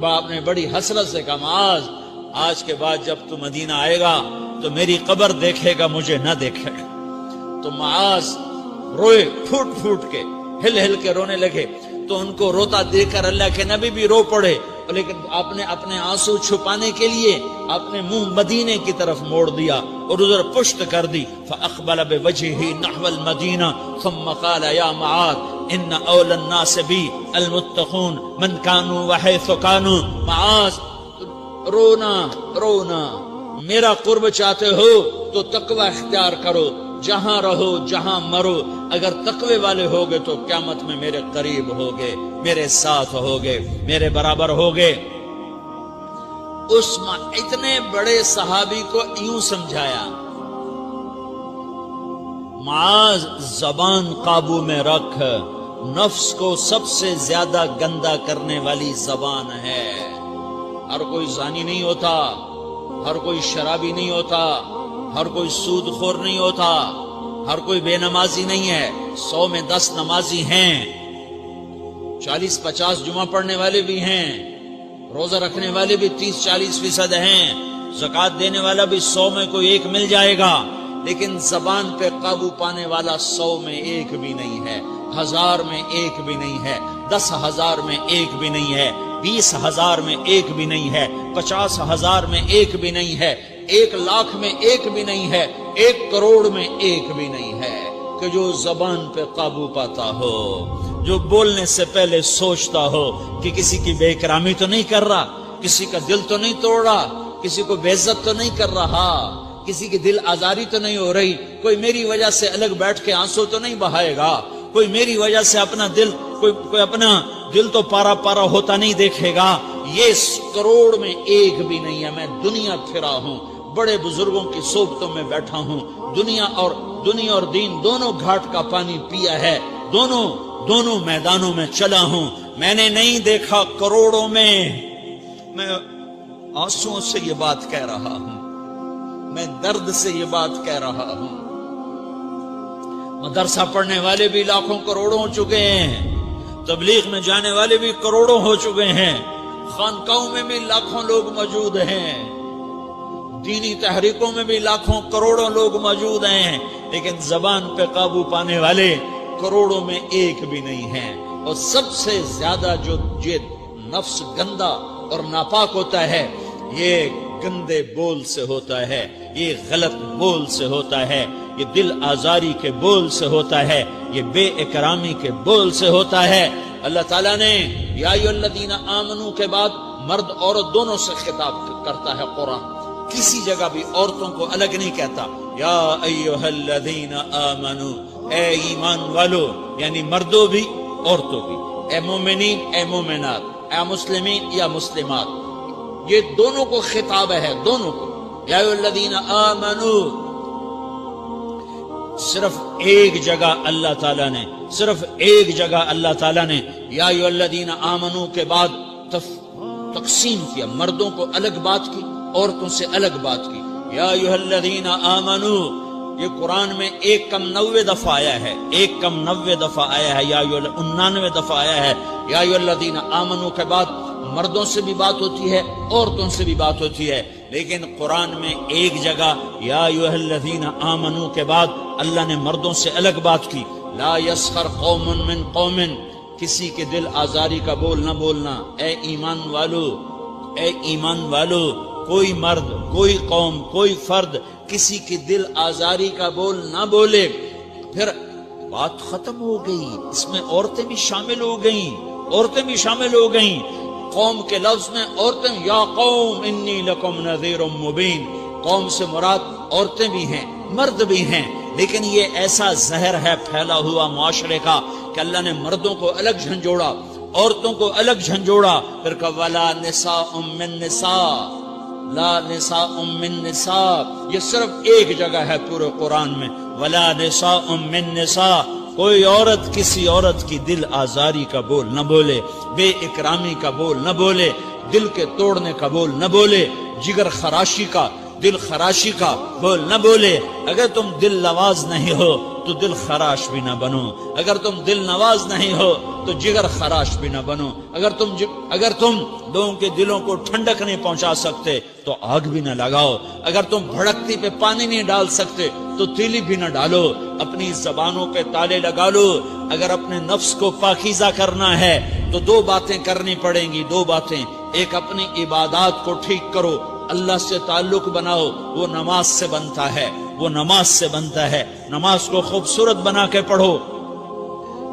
باپ نے بڑی حسرت سے کہا معاذ آج کے بعد جب تو مدینہ آئے گا تو میری قبر دیکھے گا مجھے نہ دیکھے گا۔ تو معاذ روئے پھوٹ پھوٹ کے ہل ہل کے رونے لگے، تو ان کو روتا دیکھ کر اللہ کے نبی بھی رو پڑے، لیکن آپ نے اپنے آنسو چھپانے کے لیے اپنے منہ مدینے کی طرف موڑ دیا اور ادھر پشت کر دی۔ فاقبل بوجهه نحو المدینہ ثم قال یا معاذ ان اول الناس بی المتقون من كانوا وحيث كانوا۔ معاذ رونا رونا، میرا قرب چاہتے ہو تو تقوی اختیار کرو، جہاں رہو جہاں مرو، اگر تقوی والے ہوگے تو قیامت میں میرے قریب ہوگے، میرے ساتھ ہوگے، میرے برابر ہوگے۔ اس اتنے بڑے صحابی کو یوں سمجھایا معاذ زبان قابو میں رکھ، نفس کو سب سے زیادہ گندا کرنے والی زبان ہے۔ ہر کوئی زانی نہیں ہوتا، ہر کوئی شرابی نہیں ہوتا، ہر کوئی سود خور نہیں ہوتا، ہر کوئی بے نمازی نہیں ہے۔ 100 میں 10 نمازی ہیں، 40-50 جمعہ پڑھنے والے بھی ہیں، روزہ رکھنے والے بھی 30-40% ہیں، زکوٰۃ دینے والا بھی 100 میں کوئی ایک مل جائے گا، لیکن زبان پہ قابو پانے والا 100 میں ایک بھی نہیں ہے، 1000 میں ایک بھی نہیں ہے، 10,000 میں ایک بھی نہیں ہے، 20,000 میں ایک بھی نہیں ہے، 50,000 میں ایک بھی نہیں ہے، 1,00,000 میں ایک بھی نہیں ہے، 1 کروڑ میں ایک بھی نہیں ہے کہ جو زبان پہ قابو پاتا ہو، جو بولنے سے پہلے سوچتا ہو کہ کسی کی بے اکرامی تو نہیں کر رہا، کسی کا دل تو نہیں توڑ رہا، کسی کو بے عزت تو نہیں کر رہا، کسی کی دل آزاری تو نہیں ہو رہی، کوئی میری وجہ سے الگ بیٹھ کے آنسو تو نہیں بہائے گا، کوئی میری وجہ سے اپنا دل کوئی اپنا دل تو پارا پارا ہوتا نہیں دیکھے گا۔ یہ 1 کروڑ میں ایک بھی نہیں ہے۔ میں دنیا پھرا ہوں، بڑے بزرگوں کی صحبتوں میں بیٹھا ہوں، دنیا اور دین دونوں گھاٹ کا پانی پیا ہے، دونوں میدانوں میں چلا ہوں، میں نے نہیں دیکھا کروڑوں میں۔ میں آنسوؤں سے یہ بات کہہ رہا ہوں، میں درد سے یہ بات کہہ رہا ہوں۔ مدرسہ پڑھنے والے بھی لاکھوں کروڑوں ہو چکے ہیں، تبلیغ میں جانے والے بھی کروڑوں ہو چکے ہیں، خانقاہوں میں بھی لاکھوں لوگ موجود ہیں، دینی تحریکوں میں بھی لاکھوں کروڑوں لوگ موجود ہیں، لیکن زبان پہ قابو پانے والے کروڑوں میں ایک بھی نہیں ہیں۔ اور سب سے زیادہ جو یہ نفس گندا اور ناپاک ہوتا ہے، یہ گندے بول سے ہوتا ہے، یہ غلط بول سے ہوتا ہے، یہ دل آزاری کے بول سے ہوتا ہے، یہ بے اکرامی کے بول سے ہوتا ہے۔ اللہ تعالیٰ نے یا ایھا الذین آمنو کے بعد مرد عورت دونوں سے خطاب کرتا ہے قرآن، کسی جگہ بھی عورتوں کو الگ نہیں کہتا۔ یا ایھا الذین آمنو، اے ایمان والو، یعنی مردوں بھی عورتوں بھی، اے مومنین اے مومنات، اے مسلمین یا مسلمات، یہ دونوں کو خطاب ہے، دونوں کو۔ یا ایھا الذین آمنو، صرف ایک جگہ اللہ تعالیٰ نے یا ایھا الذین آمنو کے بعد تقسیم کیا، مردوں کو الگ بات کی، عورتوں سے الگ بات کی۔ یا ایھا الذین آمنو، یہ قرآن میں 1 کم 90 دفعہ آیا ہے، 1 کم 90 دفعہ آیا ہے، یا 99 دفعہ آیا ہے۔ یا ایھا الذین آمنو کے بعد مردوں سے بھی بات ہوتی ہے، عورتوں سے بھی بات ہوتی ہے، لیکن قرآن میں ایک جگہ یا ایھا الذین آمنو کے بعد اللہ نے مردوں سے الگ بات کی۔ لا یسخر قوم من قوم، کسی کے دل آزاری کا بول نہ بولنا۔ اے ایمان والو، کوئی مرد، کوئی قوم، کوئی فرد کسی کی دل آزاری کا بول نہ بولے۔ پھر بات ختم ہو گئی، اس میں عورتیں بھی شامل ہو گئیں، قوم کے لفظ میں عورتیں، یا قوم انی لکم نذیر مبین، قوم سے مراد عورتیں بھی ہیں، مرد بھی ہیں، لیکن یہ ایسا زہر ہے پھیلا ہوا معاشرے کا کہ اللہ نے مردوں کو الگ جھنجھوڑا، عورتوں کو الگ جھنجھوڑا، پھر کہ ولا نساء من نساء، لا نساء من نساء، یہ صرف ایک جگہ ہے پورے قرآن میں، ولا نساء من نساء، کوئی عورت کسی عورت کی دل آزاری کا بول نہ بولے، بے اکرامی کا بول نہ بولے، دل کے توڑنے کا بول نہ بولے، جگر خراشی کا، دل خراشی کا بول نہ بولے۔ اگر تم دل لواز نہیں ہو تو دل خراش بھی نہ بنو، اگر تم دل نواز نہیں ہو تو جگر خراش بھی نہ بنو، اگر تم لوگوں کے دلوں کو ٹھنڈک نہیں پہنچا سکتے تو آگ بھی نہ لگاؤ، اگر تم بھڑکتی پہ پانی نہیں ڈال سکتے تو تیلی بھی نہ ڈالو، اپنی زبانوں پہ تالے لگا لو۔ اگر اپنے نفس کو پاکیزہ کرنا ہے تو دو باتیں کرنی پڑیں گی، دو باتیں، ایک اپنی عبادات کو ٹھیک کرو، اللہ سے تعلق بناؤ، وہ نماز سے بنتا ہے، وہ نماز سے بنتا ہے، نماز کو خوبصورت بنا کے پڑھو۔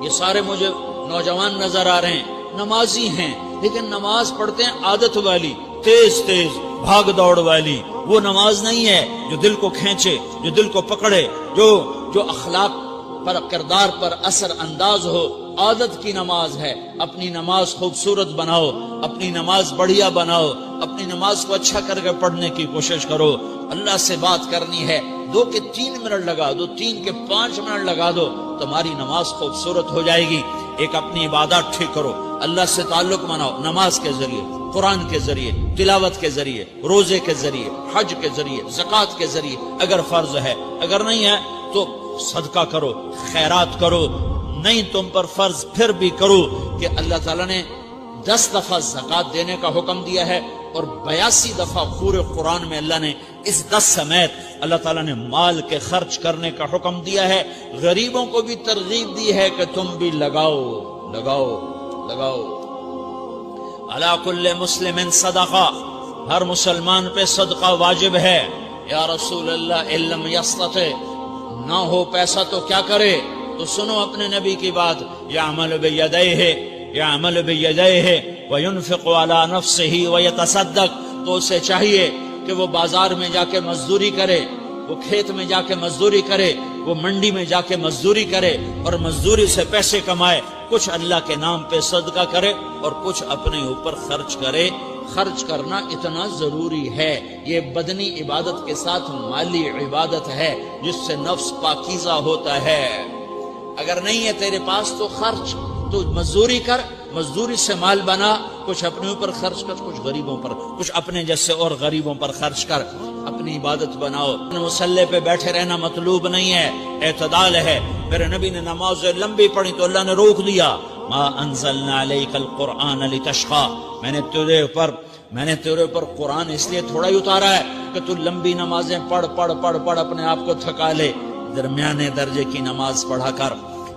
یہ سارے مجھے نوجوان نظر آ رہے ہیں، نمازی ہیں لیکن نماز پڑھتے ہیں عادت والی، تیز تیز بھاگ دوڑ والی، وہ نماز نہیں ہے جو دل کو کھینچے، جو دل کو پکڑے، جو اخلاق پر، کردار پر اثر انداز ہو۔ عادت کی نماز ہے، اپنی نماز خوبصورت بناؤ، اپنی نماز بڑھیا بناؤ، اپنی نماز کو اچھا کر کے پڑھنے کی کوشش کرو۔ اللہ سے بات کرنی ہے، 2 کے 3 منٹ لگا دو، 3 کے 5 منٹ لگا دو، تمہاری نماز خوبصورت ہو جائے گی۔ ایک اپنی عبادات ٹھیک کرو، اللہ سے تعلق بناؤ، نماز کے ذریعے، قرآن کے ذریعے، تلاوت کے ذریعے، روزے کے ذریعے، حج کے ذریعے، زکوٰۃ کے ذریعے اگر فرض ہے، اگر نہیں ہے تو صدقہ کرو، خیرات کرو، نہیں تم پر فرض پھر بھی کرو کہ اللہ تعالیٰ نے 10 دفعہ زکوٰۃ دینے کا حکم دیا ہے اور 82 دفعہ پورے قرآن میں اللہ نے اس 10 سمیت اللہ تعالیٰ نے مال کے خرچ کرنے کا حکم دیا ہے۔ غریبوں کو بھی ترغیب دی ہے کہ تم بھی لگاؤ لگاؤ لگاؤ۔ علی کل مسلم صدقہ، ہر مسلمان پہ صدقہ واجب ہے۔ یا رسول اللہ ان لم یستطع، نہ ہو پیسہ تو کیا کرے؟ تو سنو اپنے نبی کی بات، یعمل بیدیہ وینفق علی نفسہ ویتصدق، تو اسے چاہیے کہ وہ بازار میں جا کے مزدوری کرے، وہ کھیت میں جا کے مزدوری کرے، وہ منڈی میں جا کے مزدوری کرے اور مزدوری سے پیسے کمائے، کچھ اللہ کے نام پہ صدقہ کرے اور کچھ اپنے اوپر خرچ کرے۔ خرچ کرنا اتنا ضروری ہے، یہ بدنی عبادت کے ساتھ مالی عبادت ہے جس سے نفس پاکیزہ ہوتا ہے۔ اگر نہیں ہے تیرے پاس تو خرچ، تو مزدوری کر، مزدوری سے مال بنا، کچھ اپنے اوپر خرچ کر، کچھ غریبوں پر، کچھ اپنے جیسے اور غریبوں پر خرچ کر، اپنی عبادت بناؤ۔ مصلی پہ بیٹھے رہنا مطلوب نہیں ہے، اعتدال ہے۔ میرے نبی نے نماز لمبی پڑھی تو اللہ نے روک دیا، ما انزلنا علیک القرآن لتشقی، میں نے تیرے اوپر قرآن اس لیے تھوڑا ہی اتارا ہے کہ تو لمبی نمازیں پڑھ اپنے آپ کو تھکا لے، درمیانے درجے کی نماز پڑھا کر۔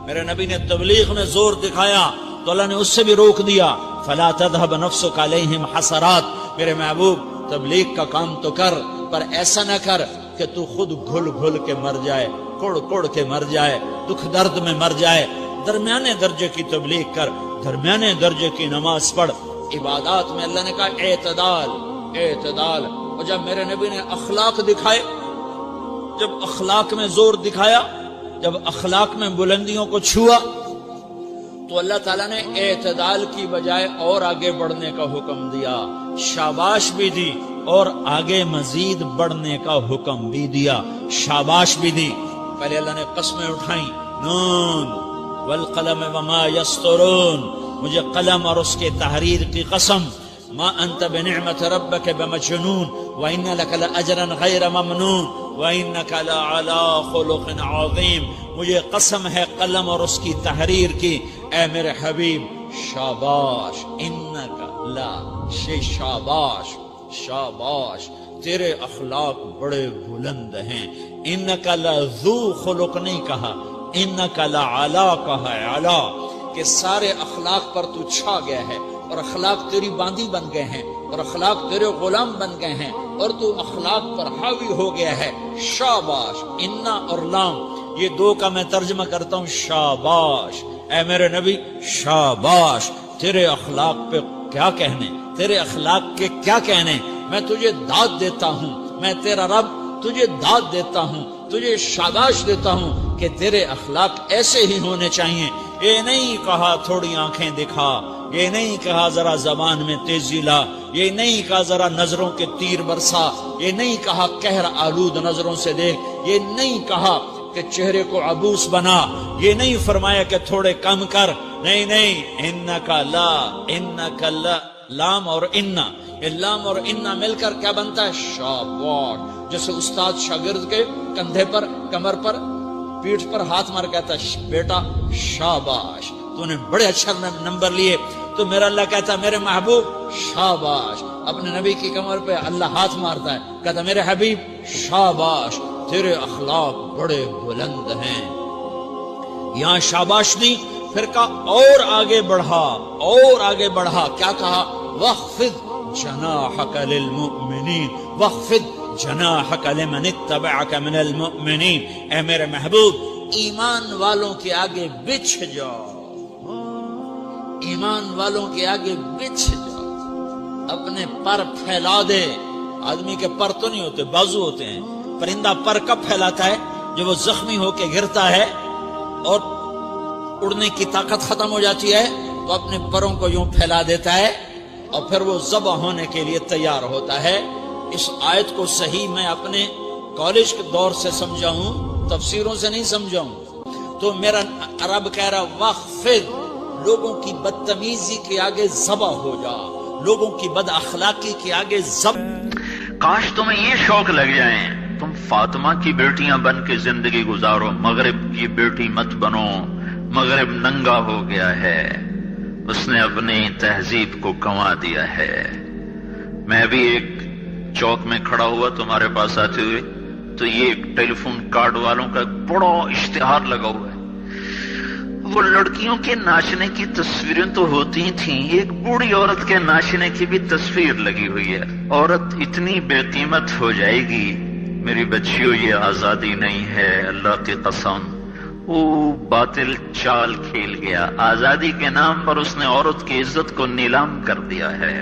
میرے نبی نے تبلیغ میں زور دکھایا تو اللہ نے اس سے بھی روک دیا، فلا تذهب نفسك عليهم حسرات، میرے محبوب تبلیغ کا کام تو کر، پر ایسا نہ کر کہ تو خود گھل کے مر جائے، کڑ کے مر جائے، دکھ درد میں مر جائے۔ درمیانے درجے کی تبلیغ کر، درمیانے درجے کی نماز پڑھ۔ عبادات میں اللہ نے کہا اعتدال۔ اور جب میرے نبی نے اخلاق دکھائے، جب اخلاق میں زور دکھایا، جب اخلاق میں بلندیوں کو چھوا، تو اللہ تعالیٰ نے اعتدال کی بجائے اور آگے بڑھنے کا حکم دیا، شاباش بھی دی اور آگے مزید بڑھنے کا حکم بھی دیا، شاباش بھی دی۔ پہلے اللہ نے قسمیں اٹھائیں، نون والقلم وما یسطرون، مجھے قلم اور اس کے تحریر کی قسم، ما انت بنعمت ربک بمجنون وان لک لاجرا غیر ممنون وانک لعلی خلق عظیم، مجھے قسم ہے قلم اور اس کی تحریر کی، اے میرے حبیب شاباش، انک لا شاباش، تیرے اخلاق بڑے بلند ہیں۔ انک لذو خلق نہیں کہا، انک لعلی کہا، علا، کہ سارے اخلاق پر تو چھا گیا ہے اور اخلاق تیری باندی بن گئے ہیں اور اخلاق تیرے غلام بن گئے ہیں اور تو اخلاق پر حاوی ہو گیا ہے۔ شاباش، انا اور لام، یہ دو کا میں ترجمہ کرتا ہوں شاباش، اے میرے نبی شاباش، تیرے اخلاق پہ کیا کہنے، تیرے اخلاق کے کیا کہنے، میں تجھے داد دیتا ہوں، میں تیرا رب تجھے داد دیتا ہوں، تجھے شاباش دیتا ہوں کہ تیرے اخلاق ایسے ہی ہونے چاہیے۔ یہ نہیں کہا تھوڑی آنکھیں دکھا، یہ نہیں کہا ذرا زبان میں تیزی لا، یہ نہیں کہا ذرا نظروں کے تیر برسا، یہ نہیں کہا قہر آلود نظروں سے دیکھ، یہ نہیں کہا کہ چہرے کو عبوس بنا، یہ نہیں فرمایا کہ تھوڑے کم کر، نہیں، انکا لا، لام اور انا، یہ لام اور انا مل کر کیا بنتا ہے؟ شاباش۔ جیسے استاد شاگرد کے کندھے پر، کمر پر پیٹھ پر ہاتھ مار کہتا بیٹا شاباش تو نے بڑے اچھا نمبر لیے. تو میرا اللہ کہتا میرے محبوب شاباش. اپنے نبی کی کمر پہ اللہ ہاتھ مارتا ہے, کہتا میرے حبیب شاباش تیرے اخلاق بڑے بلند ہیں. یہاں شاباش نہیں, پھر کہا اور آگے بڑھا, اور آگے بڑھا. کیا کہا؟ وَخْفِضْ جَنَاحَكَ لِلْمُؤْمِنِينَ وَخْفِضْ جَنَاحَكَ لِمَنِ اتَّبَعَكَ مِنَ الْمُؤْمِنِينَ. اے میرے محبوب ایمان والوں کے آگے بچھ جاؤ, ایمان والوں کے آگے بچھ جاؤ, اپنے پر پھیلا دے. آدمی کے پر تو نہیں ہوتے, بازو ہوتے ہیں. پرندہ پر کب پھیلاتا ہے؟ جب وہ زخمی ہو کے گرتا ہے اور اڑنے کی طاقت ختم ہو جاتی ہے تو اپنے پروں کو یوں پھیلا دیتا ہے اور پھر وہ ذبح ہونے کے لیے تیار ہوتا ہے. اس آیت کو صحیح میں اپنے کالج کے دور سے سمجھا ہوں, تفسیروں سے نہیں سمجھا ہوں. تو میرا رب کہہ رہا وَخْفِضْ, لوگوں کی بدتمیزی کے آگے ذبح ہو جا, لوگوں کی بد اخلاقی کے آگے ذبح. کاش تمہیں یہ شوق لگ جائیں تم فاطمہ کی بیٹیاں بن کے زندگی گزارو, مغرب کی بیٹی مت بنو. مغرب ننگا ہو گیا ہے, اس نے اپنی تہذیب کو گنوا دیا ہے. میں بھی ایک چوک میں کھڑا ہوا تمہارے پاس آتے ہوئے, تو یہ ٹیلی فون کارڈ والوں کا بڑا اشتہار لگا ہوا ہے. وہ لڑکیوں کے ناچنے کی تصویریں تو ہوتی ہی تھیں, ایک بوڑھی عورت کے ناچنے کی بھی تصویر لگی ہوئی ہے. عورت اتنی بے قیمت ہو جائے گی. میری بچیوں یہ آزادی نہیں ہے, اللہ کی قسم. وہ باطل چال کھیل گیا. آزادی کے نام پر اس نے عورت کی عزت کو نیلام کر دیا ہے.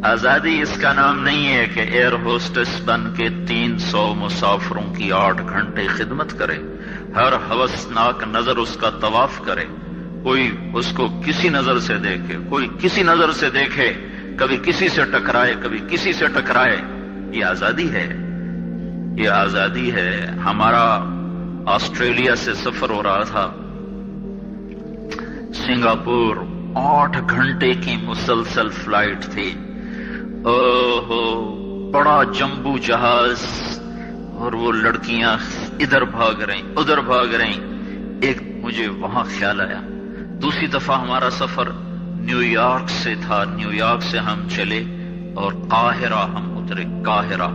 آزادی اس کا نام نہیں ہے کہ ایئر ہوسٹس بن کے 300 مسافروں کی 8 گھنٹے خدمت کرے, ہر ہوسناک نظر اس کا طواف کرے, کوئی اس کو کسی نظر سے دیکھے, کوئی کسی نظر سے دیکھے, کبھی کسی سے ٹکرائے, کبھی کسی سے ٹکرائے. یہ آزادی ہے, یہ آزادی ہے. ہمارا آسٹریلیا سے سفر ہو رہا تھا, سنگاپور 8 گھنٹے کی مسلسل فلائٹ تھی. بڑا جمبو جہاز, اور وہ لڑکیاں ادھر بھاگ رہیں ادھر بھاگ رہیں. ایک مجھے وہاں خیال آیا. دوسری دفعہ ہمارا سفر نیو یارک سے تھا. نیو یارک سے ہم چلے اور قاہرہ ہم اترے. قاہرہ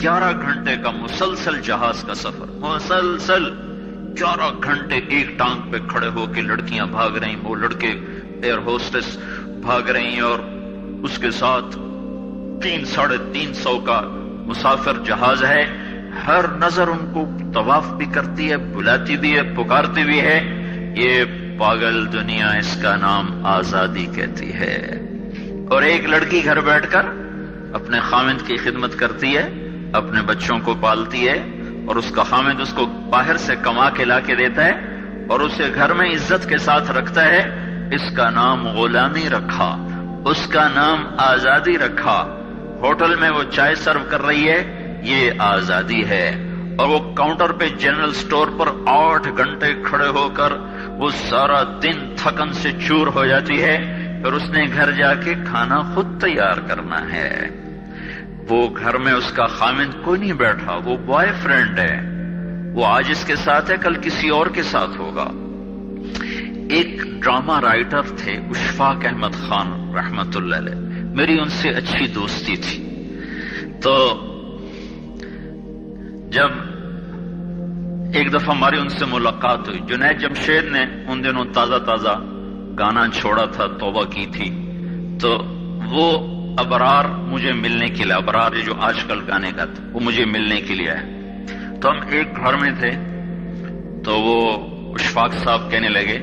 11 گھنٹے کا مسلسل جہاز کا سفر, مسلسل 11 گھنٹے ایک ٹانگ پہ کھڑے ہو کے لڑکیاں بھاگ رہیں, وہ لڑکے ایئر ہوسٹس بھاگ رہی ہیں, اور اس کے ساتھ 300-350 کا مسافر جہاز ہے. ہر نظر ان کو طواف بھی کرتی ہے, بلاتی بھی ہے, پکارتی بھی ہے. یہ پاگل دنیا, اس کا نام آزادی کہتی ہے. اور ایک لڑکی گھر بیٹھ کر اپنے خامند کی خدمت کرتی ہے, اپنے بچوں کو پالتی ہے, اور اس کا خامند اس کو باہر سے کما کے لا کے دیتا ہے اور اسے گھر میں عزت کے ساتھ رکھتا ہے. اس کا نام غلامی رکھا, اس کا نام آزادی رکھا. ہوٹل میں وہ چائے سرو کر رہی ہے, یہ آزادی ہے. اور وہ کاؤنٹر پہ جنرل سٹور پر 8 گھنٹے کھڑے ہو کر وہ سارا دن تھکن سے چور ہو جاتی ہے. پھر اس نے گھر جا کے کھانا خود تیار کرنا ہے. وہ گھر میں اس کا خامند کوئی نہیں بیٹھا, وہ بوائے فرینڈ ہے. وہ آج اس کے ساتھ ہے, کل کسی اور کے ساتھ ہوگا. ایک ڈرامہ رائٹر تھے اشفاق احمد خان رحمت اللہ علیہ, میری ان سے اچھی دوستی تھی. تو جب ایک دفعہ ہماری ان سے ملاقات ہوئی, جنید جمشید نے ان دنوں تازہ گانا چھوڑا تھا, توبہ کی تھی, تو وہ ابرار مجھے ملنے کے لیے, ابرار جو آج کل گانے کا تھا, وہ مجھے ملنے کے لیے آئے. تو ہم ایک گھر میں تھے, تو وہ اشفاق صاحب کہنے لگے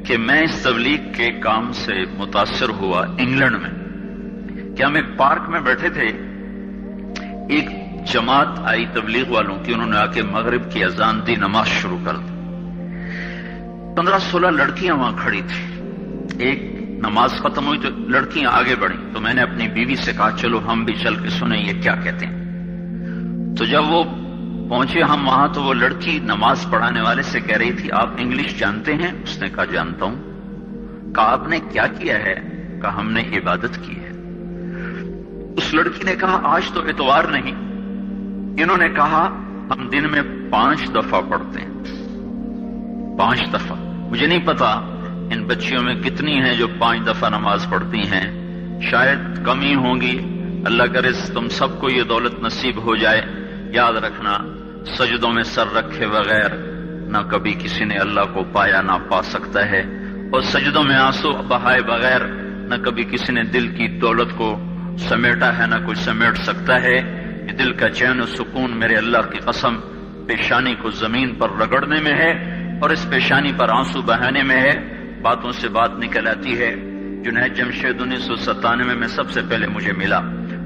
کہ میں اس تبلیغ کے کام سے متاثر ہوا انگلینڈ میں. کہ ہم ایک پارک میں بیٹھے تھے, ایک جماعت آئی تبلیغ والوں کی, انہوں نے آ کے مغرب کی اذان دی, نماز شروع کر دی. 15-16 لڑکیاں وہاں کھڑی تھیں. ایک نماز ختم ہوئی تو لڑکیاں آگے بڑھیں, تو میں نے اپنی بیوی سے کہا چلو ہم بھی چل کے سنیں یہ کیا کہتے ہیں. تو جب وہ پہنچے ہم وہاں, تو وہ لڑکی نماز پڑھانے والے سے کہہ رہی تھی آپ انگلش جانتے ہیں؟ اس نے کہا جانتا ہوں. کہا آپ نے کیا کیا ہے؟ کہا ہم نے عبادت کی ہے. اس لڑکی نے کہا آج تو اتوار نہیں. انہوں نے کہا ہم دن میں 5 دفعہ پڑھتے ہیں، 5 دفعہ۔ مجھے نہیں پتا ان بچیوں میں کتنی ہیں جو 5 دفعہ نماز پڑھتی ہیں، شاید کم ہی ہوں گی۔ اللہ کرے تم سب کو یہ دولت نصیب ہو جائے۔ یاد رکھنا، سجدوں میں سر رکھے بغیر نہ کبھی کسی نے اللہ کو پایا نہ پا سکتا ہے، اور سجدوں میں آنسو بہائے بغیر نہ کبھی کسی نے دل کی دولت کو سمیٹا ہے نہ کوئی سمیٹ سکتا ہے۔ یہ دل کا چین و سکون میرے اللہ کی قسم پیشانی کو زمین پر رگڑنے میں ہے، اور اس پیشانی پر آنسو بہانے میں ہے۔ باتوں سے بات نکل آتی ہے۔ جنید جمشید 1997 میں سب سے پہلے مجھے ملا،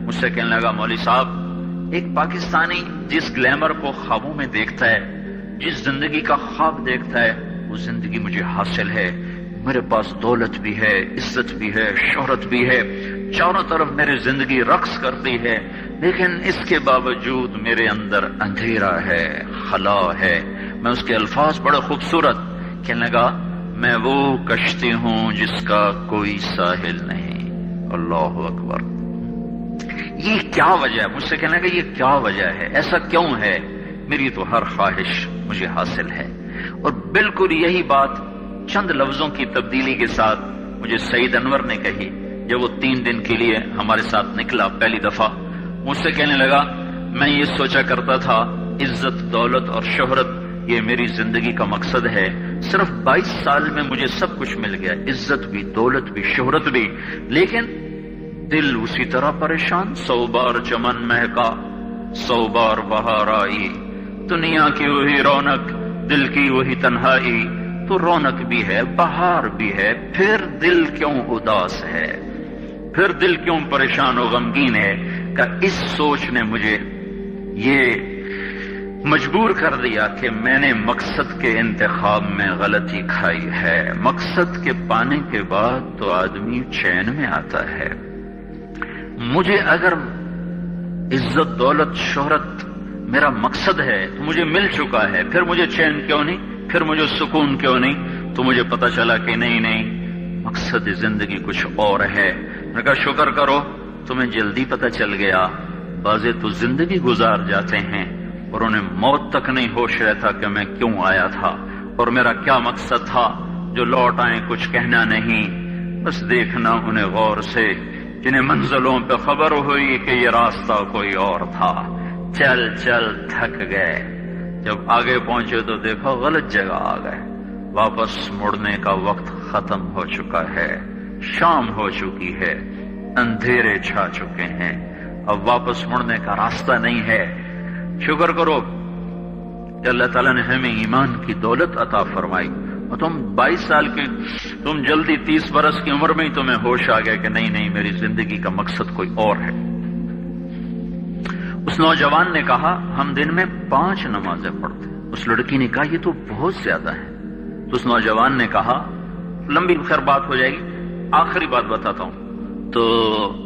مجھ سے کہنے لگا مولوی صاحب، ایک پاکستانی جس گلیمر کو خوابوں میں دیکھتا ہے، جس زندگی کا خواب دیکھتا ہے، وہ زندگی مجھے حاصل ہے۔ میرے پاس دولت بھی ہے، عزت بھی ہے، شہرت بھی ہے، چاروں طرف میری زندگی رقص کرتی ہے، لیکن اس کے باوجود میرے اندر اندھیرا ہے، خلا ہے۔ میں اس کے الفاظ بڑے خوبصورت، کہنے لگا میں وہ کشتی ہوں جس کا کوئی ساحل نہیں۔ اللہ اکبر۔ یہ کیا وجہ ہے؟ مجھ سے کہنے لگا یہ کیا وجہ ہے، ایسا کیوں ہے؟ میری تو ہر خواہش مجھے حاصل ہے۔ اور بالکل یہی بات چند لفظوں کی تبدیلی کے ساتھ مجھے سعید انور نے کہی جب وہ 3 دن کے لیے ہمارے ساتھ نکلا پہلی دفعہ۔ مجھ سے کہنے لگا میں یہ سوچا کرتا تھا عزت، دولت اور شہرت یہ میری زندگی کا مقصد ہے، صرف 22 سال میں مجھے سب کچھ مل گیا، عزت بھی، دولت بھی، شہرت بھی، لیکن دل اسی طرح پریشان۔ 100 بار چمن مہکا، 100 بار بہار آئی، دنیا کی وہی رونق، دل کی وہی تنہائی، تو رونق بھی ہے، بہار بھی ہے، پھر دل کیوں اداس ہے، پھر دل کیوں پریشان و غمگین ہے؟ کہ اس سوچ نے مجھے یہ مجبور کر دیا کہ میں نے مقصد کے انتخاب میں غلطی کھائی ہے۔ مقصد کے پانے کے بعد تو آدمی چین میں آتا ہے۔ مجھے اگر عزت، دولت، شہرت میرا مقصد ہے تو مجھے مل چکا ہے، پھر مجھے چین کیوں نہیں، پھر مجھے سکون کیوں نہیں؟ تو مجھے پتا چلا کہ نہیں، مقصد زندگی کچھ اور ہے۔ میں کہا شکر کرو تمہیں جلدی پتا چل گیا۔ بعضے تو زندگی گزار جاتے ہیں اور انہیں موت تک نہیں ہوش رہتا کہ میں کیوں آیا تھا اور میرا کیا مقصد تھا۔ جو لوٹ آئیں کچھ کہنا نہیں، بس دیکھنا انہیں غور سے، جنہیں منزلوں پہ خبر ہوئی کہ یہ راستہ کوئی اور تھا۔ چل چل تھک گئے، جب آگے پہنچے تو دیکھو غلط جگہ آ گئے۔ واپس مڑنے کا وقت ختم ہو چکا ہے، شام ہو چکی ہے، اندھیرے چھا چکے ہیں، اب واپس مڑنے کا راستہ نہیں ہے۔ شکر کرو کہ اللہ تعالیٰ نے ہمیں ایمان کی دولت عطا فرمائی، اور تم 22 سال کے، تم جلدی 30 برس کی عمر میں ہی تمہیں ہوش آ گیا کہ نہیں میری زندگی کا مقصد کوئی اور ہے۔ اس نوجوان نے کہا ہم دن میں 5 نمازیں پڑھتے ہیں۔ اس لڑکی نے کہا یہ تو بہت زیادہ ہے۔ تو اس نوجوان نے کہا، لمبی خیر بات ہو جائے گی، آخری بات بتاتا ہوں۔ تو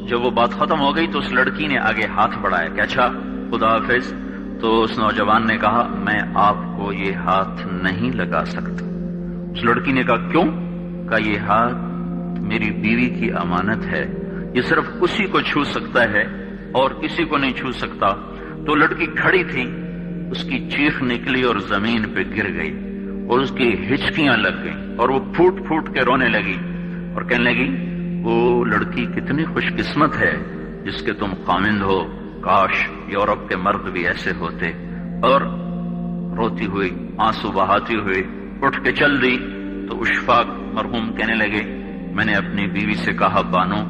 جب وہ بات ختم ہو گئی تو اس لڑکی نے آگے ہاتھ بڑھایا کہ اچھا خدا حافظ۔ تو اس نوجوان نے کہا میں آپ کو یہ ہاتھ نہیں لگا سکتا۔ اس لڑکی نے کہا کیوں؟ کہا یہ ہاتھ میری بیوی کی امانت ہے، یہ صرف اسی کو چھو سکتا ہے اور کسی کو نہیں چھو سکتا۔ تو لڑکی کھڑی تھی، اس کی چیخ نکلی اور زمین پہ گر گئی اور اس کی ہچکیاں لگ گئیں اور وہ پھوٹ پھوٹ کے رونے لگی اور کہنے لگی وہ لڑکی کتنی خوش قسمت ہے جس کے تم خامند ہو، کاش یورپ کے مرد بھی ایسے ہوتے۔ اور روتی ہوئی، آنسو بہاتی ہوئی اٹھ کے چل دی۔ تو اشفاق مرحوم کہنے لگے میں نے اپنی بیوی سے کہا بانو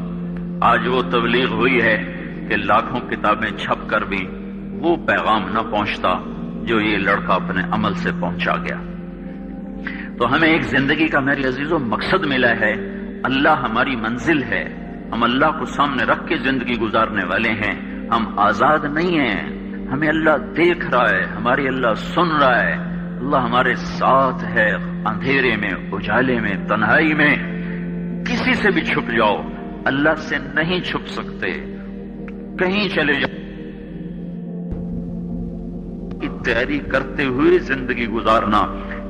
آج وہ تبلیغ ہوئی ہے کہ لاکھوں کتابیں چھپ کر بھی وہ پیغام نہ پہنچتا جو یہ لڑکا اپنے عمل سے پہنچا گیا۔ تو ہمیں ایک زندگی کا میرے عزیزوں مقصد ملا ہے، اللہ ہماری منزل ہے، ہم اللہ کو سامنے رکھ کے زندگی گزارنے والے ہیں، ہم آزاد نہیں ہیں، ہمیں اللہ دیکھ رہا ہے، ہماری اللہ سن رہا ہے، اللہ ہمارے ساتھ ہے، اندھیرے میں، اجالے میں، تنہائی میں، کسی سے بھی چھپ جاؤ اللہ سے نہیں چھپ سکتے، کہیں چلے جاؤ کی تیاری کرتے ہوئے زندگی گزارنا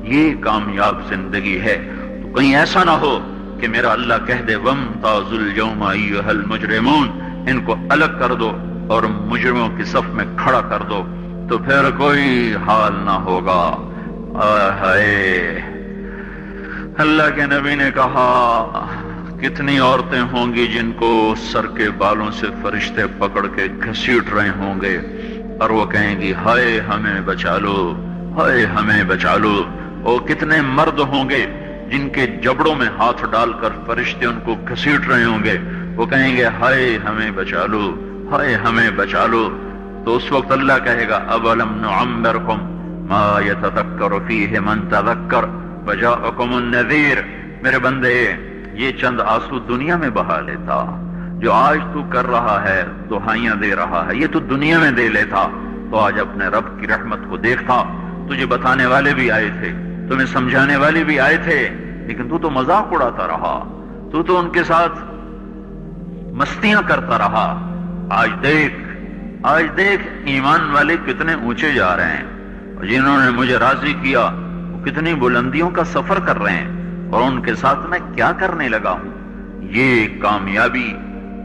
یہ کامیاب زندگی ہے۔ تو کہیں ایسا نہ ہو کہ میرا اللہ کہہ دے وَامْتَازُوا الْيَوْمَ أَيُّهَا الْمُجْرِمُونَ، ان کو الگ کر دو اور مجرموں کی صف میں کھڑا کر دو۔ تو پھر کوئی حال نہ ہوگا۔ اللہ کے نبی نے کہا کتنی عورتیں ہوں گی جن کو سر کے بالوں سے فرشتے پکڑ کے گھسیٹ رہے ہوں گے اور وہ کہیں گی ہائے ہمیں بچا لو، ہائے ہمیں بچا لو۔ اور کتنے مرد ہوں گے جن کے جبڑوں میں ہاتھ ڈال کر فرشتے ان کو گھسیٹ رہے ہوں گے، وہ کہیں گے ہائے ہمیں بچا لو، ہائے ہمیں بچا لو۔ تو اس وقت اللہ کہے گا اولم نعمرکم ما یتذکر فیہ من تذکر وجاءکم النذیر، میرے بندے یہ چند آنسو دنیا میں بہا لیتا، جو آج تو کر رہا ہے، دہائیاں دے رہا ہے، یہ تو دنیا میں دے لیتا تو آج اپنے رب کی رحمت کو دیکھتا۔ تجھے بتانے والے بھی آئے تھے، تمہیں سمجھانے والے بھی آئے تھے، لیکن تو مذاق اڑاتا رہا، تو ان کے ساتھ مستیاں کرتا رہا۔ آج دیکھ ایمان والے کتنے اونچے جا رہے ہیں، اور جنہوں نے مجھے راضی کیا وہ کتنی بلندیوں کا سفر کر رہے ہیں، اور ان کے ساتھ میں کیا کرنے لگا ہوں۔ یہ کامیابی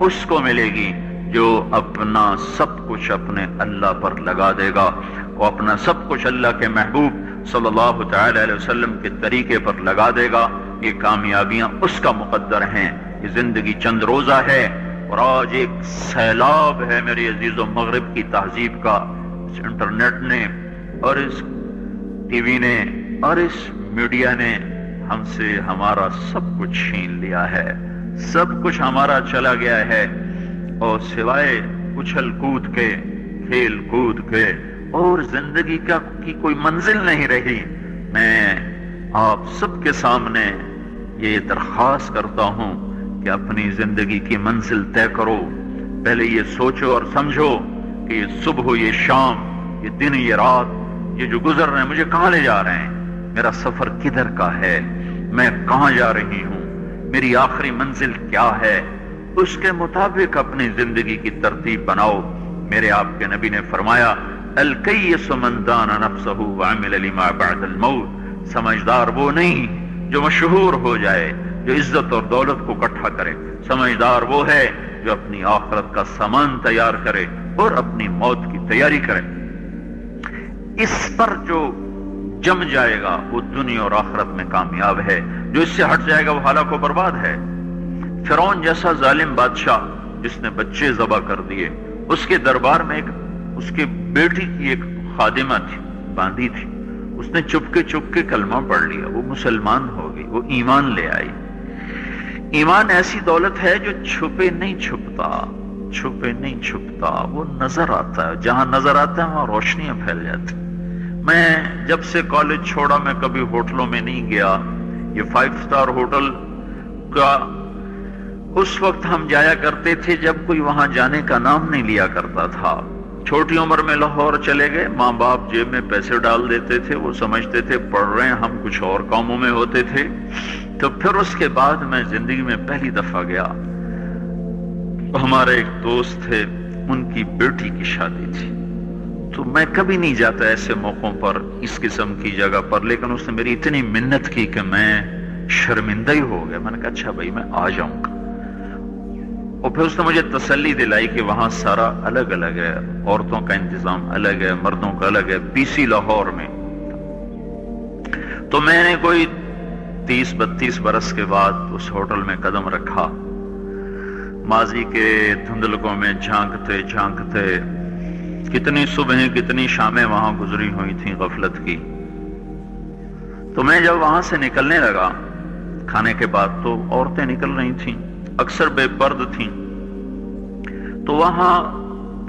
اس کو ملے گی جو اپنا سب کچھ اپنے اللہ پر لگا دے گا، وہ اپنا سب کچھ اللہ کے محبوب صلی اللہ تعالی علیہ وسلم کے طریقے پر لگا دے گا۔ یہ کامیابیاں اس کا مقدر ہیں۔ یہ زندگی چند روزہ ہے، اور آج ایک سیلاب ہے میرے عزیز و مغرب کی تہذیب کا، اس انٹرنیٹ نے اور اس ٹی وی نے اور اس میڈیا نے ہم سے ہمارا سب کچھ چھین لیا ہے، سب کچھ ہمارا چلا گیا ہے، اور سوائے اچھل کود کے، کھیل کود کے، اور زندگی کی کوئی منزل نہیں رہی۔ میں آپ سب کے سامنے یہ درخواست کرتا ہوں کہ اپنی زندگی کی منزل طے کرو۔ پہلے یہ سوچو اور سمجھو کہ یہ صبح، یہ شام، یہ دن، یہ رات، یہ جو گزر رہے ہیں مجھے کہاں لے جا رہے ہیں، میرا سفر کدھر کا ہے، میں کہاں جا رہی ہوں، میری آخری منزل کیا ہے۔ اس کے مطابق اپنی زندگی کی ترتیب بناؤ۔ میرے آپ کے نبی نے فرمایا الکیس من دان نفسہ وعمل لما بعد الموت، سمجھدار وہ نہیں جو مشہور ہو جائے، جو عزت اور دولت کو اکٹھا کرے، سمجھدار وہ ہے جو اپنی آخرت کا سامان تیار کرے اور اپنی موت کی تیاری کرے۔ اس پر جو جم جائے گا وہ دنیا اور آخرت میں کامیاب ہے، جو اس سے ہٹ جائے گا وہ ہلاک و برباد ہے۔ فرعون جیسا ظالم بادشاہ جس نے بچے ذبح کر دیے، اس کے دربار میں اس کے بیٹی کی ایک خادمہ تھی، باندھی تھی، اس نے چپ کے کلمہ پڑھ لیا، وہ مسلمان ہو گئی، وہ ایمان لے آئی۔ ایمان ایسی دولت ہے جو چھپے نہیں چھپتا، وہ نظر آتا ہے، جہاں نظر آتا ہے وہاں روشنیاں پھیل جاتی۔ میں جب سے کالج چھوڑا میں کبھی ہوٹلوں میں نہیں گیا۔ یہ 5 سٹار ہوٹل کا اس وقت ہم جایا کرتے تھے جب کوئی وہاں جانے کا نام نہیں لیا کرتا تھا۔ چھوٹی عمر میں لاہور چلے گئے، ماں باپ جیب میں پیسے ڈال دیتے تھے، وہ سمجھتے تھے پڑھ رہے ہیں، ہم کچھ اور کاموں میں ہوتے تھے۔ تو پھر اس کے بعد میں زندگی میں پہلی دفعہ گیا، ہمارے ایک دوست تھے، ان کی بیٹی کی شادی تھی، تو میں کبھی نہیں جاتا ایسے موقعوں پر اس قسم کی جگہ پر، لیکن اس نے میری اتنی منت کی کہ میں شرمندہ ہی ہو گیا۔ میں نے کہا اچھا بھائی میں آ جاؤں گا، اور پھر اس نے مجھے تسلی دلائی کہ وہاں سارا الگ الگ ہے، عورتوں کا انتظام الگ ہے، مردوں کا الگ ہے، PC لاہور میں۔ تو میں نے کوئی 30-32 برس کے بعد اس ہوٹل میں قدم رکھا، ماضی کے دھندلکوں میں جھانکتے کتنی صبحیں کتنی شامیں وہاں گزری ہوئی تھیں غفلت کی۔ تو میں جب وہاں سے نکلنے لگا کھانے کے بعد، تو عورتیں نکل رہی تھیں، اکثر بے پرد تھیں، تو وہاں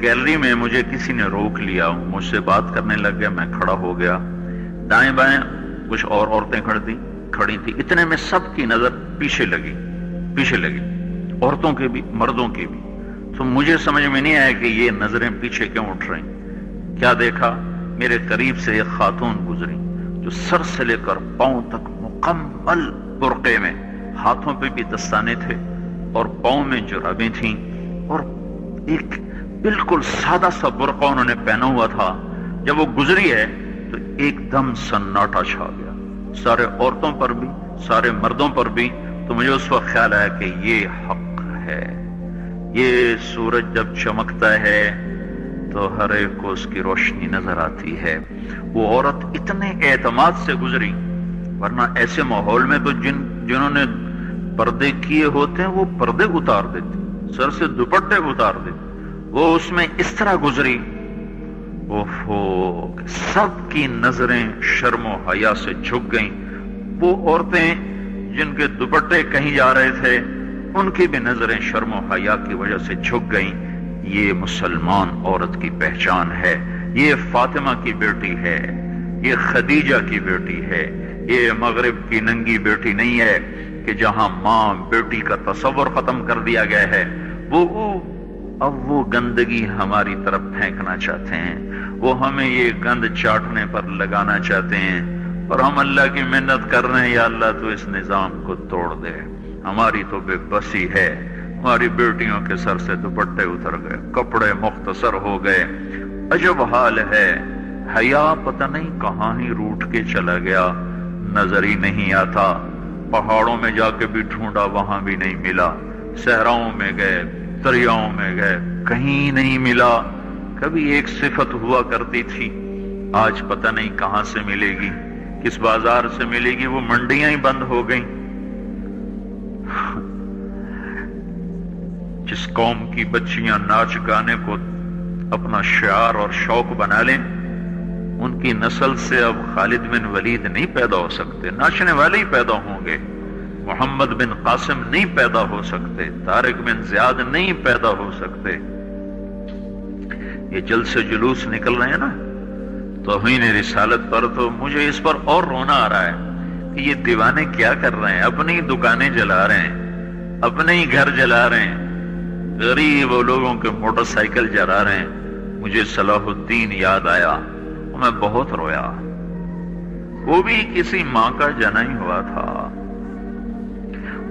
گیلری میں مجھے کسی نے روک لیا، مجھ سے بات کرنے لگ گیا، میں کھڑا ہو گیا، دائیں بائیں کچھ اور عورتیں کھڑی تھی، اتنے میں سب کی نظر پیچھے لگی، عورتوں کے بھی مردوں کے بھی۔ تو مجھے سمجھ میں نہیں آیا کہ یہ نظریں پیچھے کیوں اٹھ رہی۔ کیا دیکھا، میرے قریب سے ایک خاتون گزری جو سر سے لے کر پاؤں تک مکمل برقعے میں، ہاتھوں پہ بھی دستانے تھے اور پاؤں میں جرابیں تھیں، اور ایک بالکل سادہ سا برقع انہوں نے پہنا ہوا تھا۔ جب وہ گزری ہے تو ایک دم سناٹا چھا گیا، سارے عورتوں پر بھی سارے مردوں پر بھی۔ تو مجھے اس وقت خیال آیا کہ یہ حق ہے۔ یہ سورج جب چمکتا ہے تو تو ہر ایک کو اس کی روشنی نظر آتی ہے۔ وہ عورت اتنے اعتماد سے گزری، ورنہ ایسے ماحول میں تو جنہوں نے پردے کیے ہوتے ہیں وہ پردے اتار دیتے، سر سے دوپٹے اتار دیتے، وہ اس میں اس طرح گزری، سب کی نظریں شرم و حیا سے جھک گئیں۔ وہ عورتیں جن کے دوپٹے کہیں جا رہے تھے ان کی بھی نظریں شرم و حیا کی وجہ سے جھک گئیں۔ یہ مسلمان عورت کی پہچان ہے، یہ فاطمہ کی بیٹی ہے، یہ خدیجہ کی بیٹی ہے، یہ مغرب کی ننگی بیٹی نہیں ہے کہ جہاں ماں بیٹی کا تصور ختم کر دیا گیا ہے، اب وہ گندگی ہماری طرف پھینکنا چاہتے ہیں، وہ ہمیں یہ گند چاٹنے پر لگانا چاہتے ہیں، اور ہم اللہ کی منت کر رہے ہیں یا اللہ تو اس نظام کو توڑ دے۔ ہماری تو بے بسی ہے، ہماری بیٹیوں کے سر سے دوپٹے اتر گئے، کپڑے مختصر ہو گئے، عجب حال ہے۔ حیا پتہ نہیں کہاں ہی روٹ کے چلا گیا، نظر ہی نہیں آتا۔ پہاڑوں میں جا کے بھی ڈھونڈا، وہاں بھی نہیں ملا، صحراؤں میں گئے، دریاؤں میں گئے، کہیں نہیں ملا۔ کبھی ایک صفت ہوا کرتی تھی، آج پتہ نہیں کہاں سے ملے گی، کس بازار سے ملے گی، وہ منڈیاں ہی بند ہو گئیں۔ جس قوم کی بچیاں ناچ گانے کو اپنا شعار اور شوق بنا لیں، ان کی نسل سے اب خالد بن ولید نہیں پیدا ہو سکتے، ناچنے والے ہی پیدا ہوں گے۔ محمد بن قاسم نہیں پیدا ہو سکتے، طارق بن زیاد نہیں پیدا ہو سکتے۔ یہ جلسے جلوس نکل رہے ہیں نا توہین رسالت پر، تو مجھے اس پر اور رونا آ رہا ہے کہ یہ دیوانے کیا کر رہے ہیں، اپنی دکانیں جلا رہے ہیں، اپنے ہی گھر جلا رہے ہیں، غریب لوگوں کے موٹر سائیکل جلا رہے ہیں۔ مجھے صلاح الدین یاد آیا، میں بہت رویا، وہ بھی کسی ماں کا جنا ہی ہوا تھا۔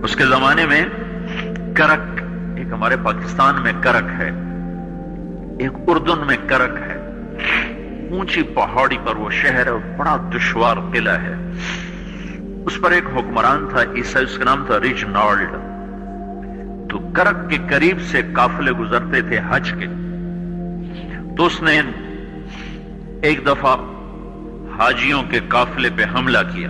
اس کے زمانے میں کرک، ایک ہمارے پاکستان میں کرک ہے، ایک اردن میں کرک ہے، اونچی پہاڑی پر وہ شہر ہے، بڑا دشوار قلعہ ہے۔ اس پر ایک حکمران تھا عیسائی، اس کا نام تھا ریجنالڈ۔ تو کرک کے قریب سے قافلے گزرتے تھے حج کے، تو اس نے ایک دفعہ حاجیوں کے قافلے پہ حملہ کیا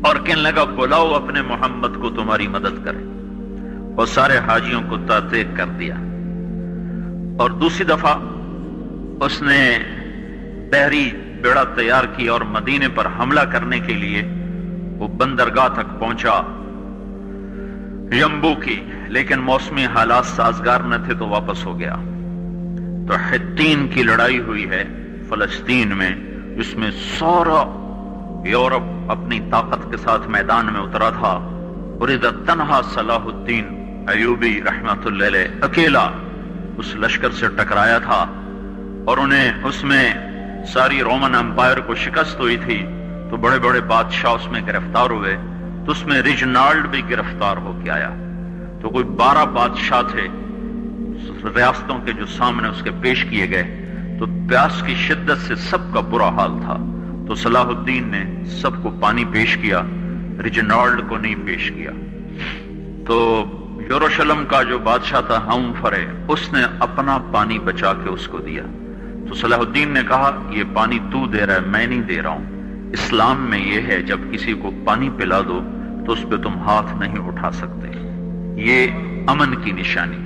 اور کہنے لگا بلاؤ اپنے محمد کو تمہاری مدد کرے، اور سارے حاجیوں کو تعطیق کر دیا۔ اور دوسری دفعہ اس نے بحری بیڑا تیار کیا اور مدینے پر حملہ کرنے کے لیے وہ بندرگاہ تک پہنچا ینبو کی، لیکن موسمی حالات سازگار نہ تھے تو واپس ہو گیا۔ تو حطین کی لڑائی ہوئی ہے فلسطین میں، جس میں سارا یورپ اپنی طاقت کے ساتھ میدان میں اترا تھا، اور ادھر تنہا صلاح الدین ایوبی رحمت اللہ علیہ اکیلا اس لشکر سے ٹکرایا تھا، اور انہیں اس میں ساری رومن امپائر کو شکست ہوئی تھی، تو بڑے بڑے بادشاہ اس میں گرفتار ہوئے، تو اس میں ریجنالڈ بھی گرفتار ہو کے آیا۔ تو کوئی 12 بادشاہ تھے ریاستوں کے جو سامنے اس کے پیش کیے گئے، تو پیاس کی شدت سے سب کا برا حال تھا، تو صلاح الدین نے سب کو پانی پیش کیا، ریجنالڈ کو نہیں پیش کیا۔ تو یروشلم کا جو بادشاہ تھا ہمفرے، اس نے اپنا پانی بچا کے اس کو دیا۔ تو صلاح الدین نے کہا یہ پانی تو دے رہا ہے، میں نہیں دے رہا ہوں۔ اسلام میں یہ ہے جب کسی کو پانی پلا دو تو اس پہ تم ہاتھ نہیں اٹھا سکتے، یہ امن کی نشانی۔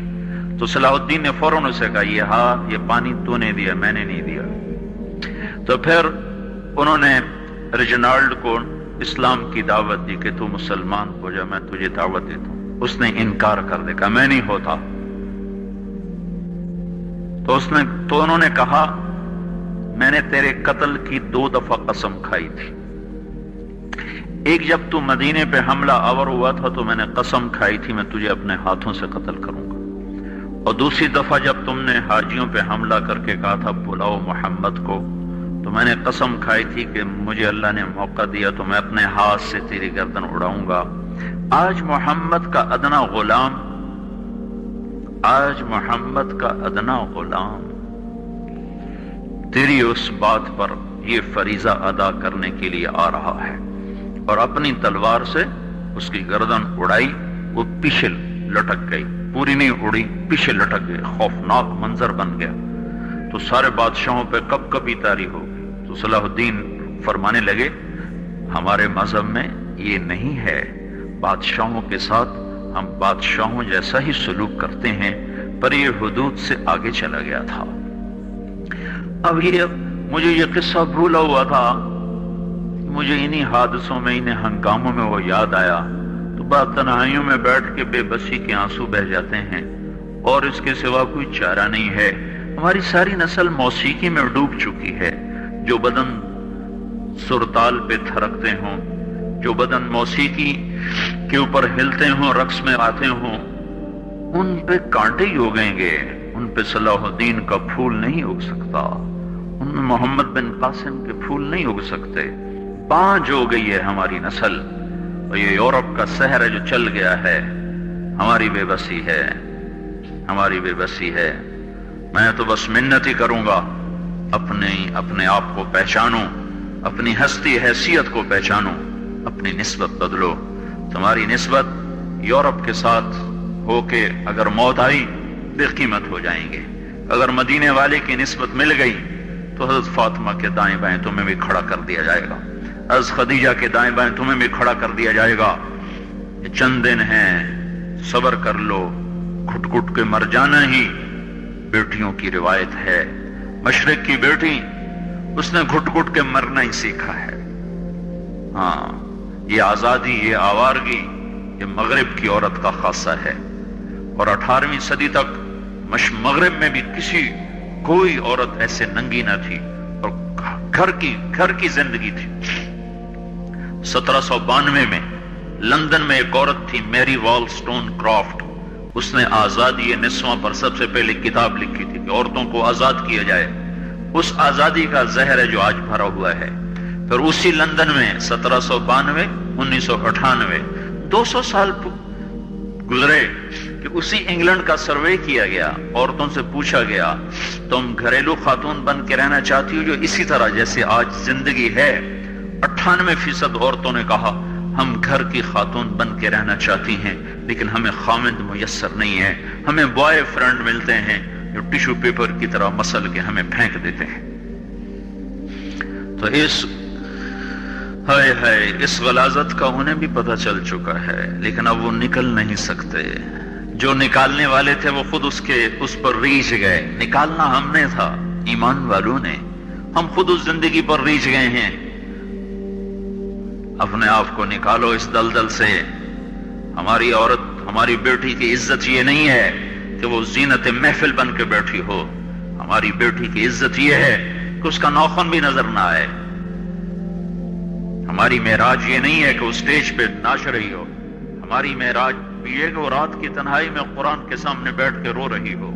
تو صلاح الدین نے فوراً اسے کہا یہ پانی تو نے دیا، میں نے نہیں دیا۔ تو پھر انہوں نے ریجنالڈ کو اسلام کی دعوت دی کہ تو مسلمان ہو جا، میں تجھے دعوت دیتا ہوں۔ اس نے انکار کر دیا، کہا میں نہیں ہوتا۔ تو انہوں نے کہا میں نے تیرے قتل کی 2 دفعہ قسم کھائی تھی، ایک جب تو مدینے پہ حملہ آور ہوا تھا تو میں نے قسم کھائی تھی میں تجھے اپنے ہاتھوں سے قتل کروں گا، اور دوسری دفعہ جب تم نے حاجیوں پہ حملہ کر کے کہا تھا بلاؤ محمد کو، تو میں نے قسم کھائی تھی کہ مجھے اللہ نے موقع دیا تو میں اپنے ہاتھ سے تیری گردن اڑاؤں گا۔ آج محمد کا ادنا غلام تیری اس بات پر یہ فریضہ ادا کرنے کے لیے آ رہا ہے، اور اپنی تلوار سے اس کی گردن اڑائی، وہ پیچھے لٹک گئی۔ پوری نہیں اڑی، پیچھے لٹک گئے، خوفناک منظر بن گیا۔ تو سارے بادشاہوں پہ کب کبھی طاری ہو گئی۔ تو صلاح الدین فرمانے لگے ہمارے مذہب میں یہ نہیں ہے، بادشاہوں کے ساتھ ہم بادشاہوں جیسا ہی سلوک کرتے ہیں، پر یہ حدود سے آگے چلا گیا تھا۔ اب مجھے یہ قصہ بھولا ہوا تھا، مجھے انہی حادثوں میں، انہی ہنگاموں میں وہ یاد آیا، تو بعد تنہائیوں میں بیٹھ کے بے بسی کے آنسو بہہ جاتے ہیں، اور اس کے سوا کوئی چارہ نہیں ہے۔ ہماری ساری نسل موسیقی میں ڈوب چکی ہے، جو بدن سرتال پہ تھرکتے ہوں، جو بدن موسیقی کے اوپر ہلتے ہوں، رقص میں آتے ہوں، ان پہ کانٹے ہی اگیں گے، ان پہ صلاح الدین کا پھول نہیں اگ سکتا، ان میں محمد بن قاسم کے پھول نہیں اگ سکتے۔ بانجھ ہو گئی ہے ہماری نسل، اور یہ یورپ کا سحر ہے جو چل گیا ہے، ہماری بے بسی ہے، ہماری بے بسی ہے۔ میں تو بس منت ہی کروں گا، اپنے آپ کو پہچانو، اپنی ہستی حیثیت کو پہچانو، اپنی نسبت بدلو۔ تمہاری نسبت یورپ کے ساتھ ہو کے اگر موت آئی بے قیمت ہو جائیں گے، اگر مدینے والے کی نسبت مل گئی تو حضرت فاطمہ کے دائیں بائیں تمہیں بھی کھڑا کر دیا جائے گا، حضرت خدیجہ کے دائیں بائیں تمہیں بھی کھڑا کر دیا جائے گا۔ یہ چند دن ہیں، صبر کر لو، گھٹ گھٹ کے مر جانا ہی بیٹیوں کی روایت ہے۔ مشرق کی بیٹی، اس نے گھٹ گھٹ کے مرنا ہی سیکھا ہے۔ ہاں، یہ آزادی، یہ آوارگی، یہ مغرب کی عورت کا خاصہ ہے، اور 18ویں صدی تک مغرب میں بھی کوئی عورت ایسے ننگی نہ تھی، اور گھر کی زندگی تھی۔ 1792 میں لندن میں ایک عورت تھی، میری والسٹون کرافٹ، اس نے آزادی نسواں پر سب سے پہلے کتاب لکھی تھی کہ عورتوں کو آزاد کیا جائے۔ اس آزادی کا زہر ہے جو آج بھرا ہوا ہے۔ پھر اسی لندن میں 1792 1998 200 سال گزرے کہ اسی انگلینڈ کا سروے کیا گیا، عورتوں سے پوچھا گیا تم گھریلو خاتون بن کے رہنا چاہتی ہو جو اسی طرح جیسے آج زندگی ہے؟ 98% عورتوں نے کہا ہم گھر کی خاتون بن کے رہنا چاہتی ہیں، لیکن ہمیں خامند میسر نہیں ہے، ہمیں بوائے فرینڈ ملتے ہیں جو ٹیشو پیپر کی طرح مسل کے ہمیں پھینک دیتے ہیں۔ تو اس غلاظت کا انہیں بھی پتہ چل چکا ہے، لیکن اب وہ نکل نہیں سکتے۔ جو نکالنے والے تھے وہ خود اس پر ریچھ گئے۔ نکالنا ہم نے تھا، ایمان والوں نے، ہم خود اس زندگی پر ریچھ گئے ہیں۔ اپنے آپ کو نکالو اس دلدل سے۔ ہماری عورت، ہماری بیٹی کی عزت یہ نہیں ہے کہ وہ زینت محفل بن کے بیٹھی ہو، ہماری بیٹی کی عزت یہ ہے کہ اس کا ناخن بھی نظر نہ آئے۔ ہماری معراج یہ نہیں ہے کہ وہ اسٹیج پہ ناچ رہی ہو، ہماری معراج یہ کہ وہ رات کی تنہائی میں قرآن کے سامنے بیٹھ کے رو رہی ہو۔